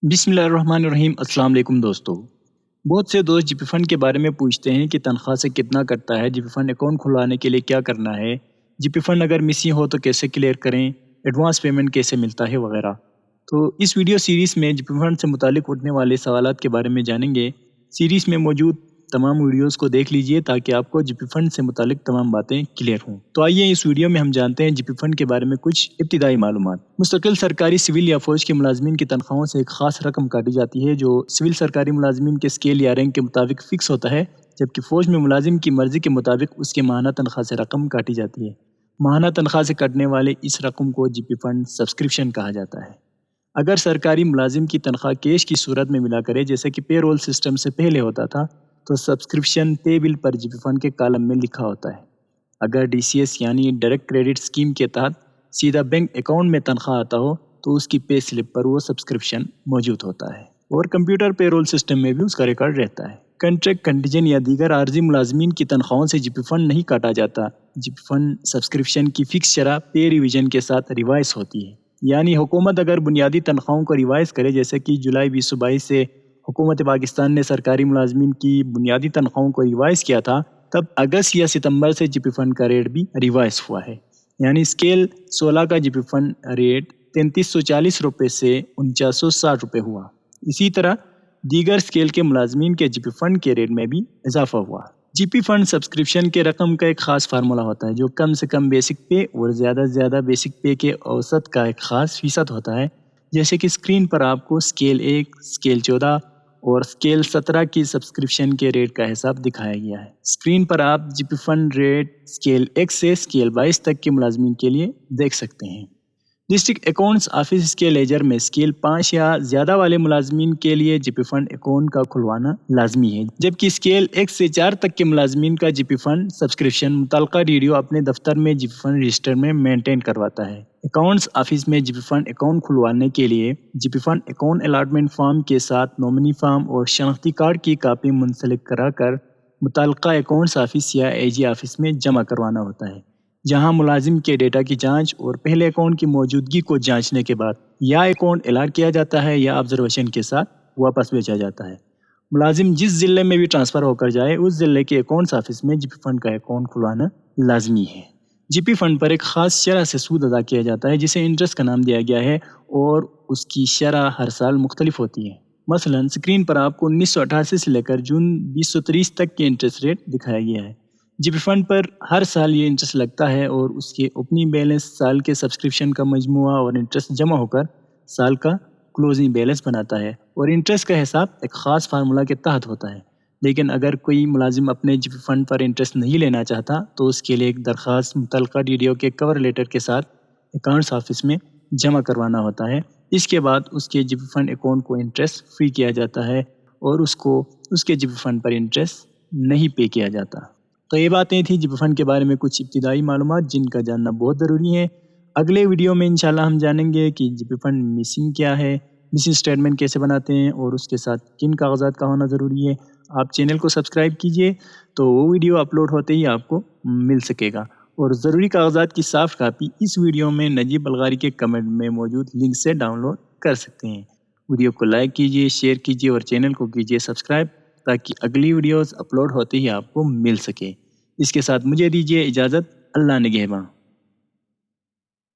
बिस्मिल्लाहिर्रहमानिर्रहीम। अस्सलाम वालेकुम दोस्तों। बहुत से दोस्त जीपी फंड के बारे में पूछते हैं कि तनख्वाह से कितना कटता है, जीपी फंड अकाउंट खुलवाने के लिए क्या करना है, जीपी फंड अगर मिसिंग हो तो कैसे क्लियर करें, एडवांस पेमेंट कैसे मिलता है वगैरह। तो इस वीडियो सीरीज़ में जीपी फंड से मुतालिक उठने वाले सवालात के बारे में जानेंगे। सीरीज़ में मौजूद तमाम वीडियोस को देख लीजिए ताकि आपको जीपी फंड से मुतालिक तमाम बातें क्लियर हों। तो आइए इस वीडियो में हम जानते हैं जीपी फंड के बारे में कुछ इब्तिदाई मालूमात। मुस्तकिल सरकारी सिविल या फौज के मुलाजमीन की तनख्वाहों से एक खास रकम काटी जाती है जो सिविल सरकारी मुलाजमीन के स्केल या रैंक के मुताबिक फिक्स होता है, जबकि फौज में मुलाजिम की मर्जी के मुताबिक उसके माहाना तनख्वाह से रकम काटी जाती है। माहाना तनख्वाह से कटने वाले इस रकम को जीपी फंड सब्सक्रिप्शन कहा जाता है। अगर सरकारी मुलाजिम की तनख्वाह कैश की सूरत में मिला करे, जैसे कि पे रोल सिस्टम से पहले होता था, तो सब्सक्रिप्शन पे बिल पर जीपी फंड के कॉलम में लिखा होता है। अगर डीसीएस यानी डायरेक्ट क्रेडिट स्कीम के तहत सीधा बैंक अकाउंट में तनख्वाह आता हो तो उसकी पे स्लिप पर वो सब्सक्रिप्शन मौजूद होता है और कंप्यूटर पे रोल सिस्टम में भी उसका रिकॉर्ड रहता है। कंट्रैक्ट, कंटीजेंट या दीगर आर्जी मुलाजमीन की तनख्वाहों से जीपी फंड नहीं काटा जाता। जीपी फंड सब्सक्रिप्शन की फिक्स शरह पे रिवीजन के साथ रिवाइज होती है। यानी हुकूमत अगर बुनियादी तनख्वाहों को रिवाइज करे, जैसे कि जुलाई 2022 से हुकूमत पाकिस्तान ने सरकारी मुलाजमीन की बुनियादी तनख्वाहों को रिवाइज किया था, तब अगस्त या सितंबर से जीपी फंड का रेट भी रिवाइज हुआ है। यानी स्केल 16 का जीपी फंड रेट 3340 रुपये से 4960 रुपये हुआ। इसी तरह दीगर स्केल के मुलाजमीन के जीपी फंड के रेट में भी इजाफा हुआ। जीपी फंड सब्सक्रिप्शन के रकम का एक खास फार्मूला होता है जो कम से कम बेसिक पे और ज़्यादा से ज़्यादा बेसिक पे के औसत का एक खास फीसद होता है। जैसे कि स्क्रीन पर आपको स्केल 1, स्केल 14 और स्केल 17 की सब्सक्रिप्शन के रेट का हिसाब दिखाया गया है। स्क्रीन पर आप जीपी फंड रेट स्केल 1 से स्केल 22 तक के मुलाजमीन के लिए देख सकते हैं। डिस्ट्रिक्ट अकाउंट्स ऑफिस के लेजर में स्केल 5 या ज़्यादा वाले मुलाजमीन के लिए जीपी फंड अकाउंट का खुलवाना लाजमी है, जबकि स्केल 1 से 4 तक के मुलाजमीन का जीपी फंड सब्सक्रिप्शन मुतल्लिका डीडीओ अपने दफ्तर में जीपी फंड रजिस्टर में मेंटेन करवाता है। अकाउंट्स ऑफिस में जीपी फंड अकाउंट खुलवाने के लिए GP fund account allotment form के साथ नॉमिनी फॉर्म और शनाख्ती कार्ड की कापी मुंसलिक कराकर मुतल्लिका अकाउंट्स ऑफिस या एजी ऑफिस में जमा करवाना होता है, जहां मुलाजिम के डेटा की जांच और पहले अकाउंट की मौजूदगी को जांचने के बाद या अकाउंट अलॉट किया जाता है या ऑब्जर्वेशन के साथ वापस भेजा जाता है। मुलाजिम जिस ज़िले में भी ट्रांसफ़र होकर जाए, उस ज़िले के अकाउंट्स ऑफिस में जीपी फंड का अकाउंट खुलवाना लाजमी है। जीपी फंड पर एक ख़ास शरह से सूद अदा किया जाता है जिसे इंटरेस्ट का नाम दिया गया है और उसकी शरह हर साल मुख्तलिफ होती है। मसलन स्क्रीन पर आपको 1988 से लेकर जून 2030 तक के इंटरेस्ट रेट दिखाया गया है। जीपी फंड पर हर साल ये इंटरेस्ट लगता है और उसके ओपनिंग बैलेंस साल के सब्सक्रिप्शन का मजमुआ और इंटरेस्ट जमा होकर साल का क्लोजिंग बैलेंस बनाता है और इंटरेस्ट का हिसाब एक ख़ास फार्मूला के तहत होता है। लेकिन अगर कोई मुलाजिम अपने जीपी फंड पर इंटरेस्ट नहीं लेना चाहता तो उसके लिए एक दरख्वास्त मुतल्लिका डीडीओ के कवर लेटर के साथ अकाउंट्स ऑफिस में जमा करवाना होता है। इसके बाद उसके जीपी फंड अकाउंट को इंटरेस्ट फ्री किया जाता है और उसको उसके जीपी फंड पर इंटरेस्ट नहीं पे किया जाता। तो ये बातें थी जीपी फंड के बारे में कुछ इब्तिदाई मालूमात जिनका जानना बहुत ज़रूरी है। अगले वीडियो में इंशाल्लाह हम जानेंगे कि जीपी फंड मिसिंग क्या है, मिसिंग स्टेटमेंट कैसे बनाते हैं और उसके साथ किन कागजात का होना ज़रूरी है। आप चैनल को सब्सक्राइब कीजिए तो वो वीडियो अपलोड होते ही आपको मिल सकेगा। और ज़रूरी कागजात की साफ़ कापी इस वीडियो में नजीब बलगारी के कमेंट में मौजूद लिंक से डाउनलोड कर सकते हैं। वीडियो को लाइक कीजिए, शेयर कीजिए और चैनल को कीजिए सब्सक्राइब ताकि अगली वीडियोस अपलोड होते ही आपको मिल सके। इसके साथ मुझे दीजिए इजाज़त। अल्लाह निगहबान।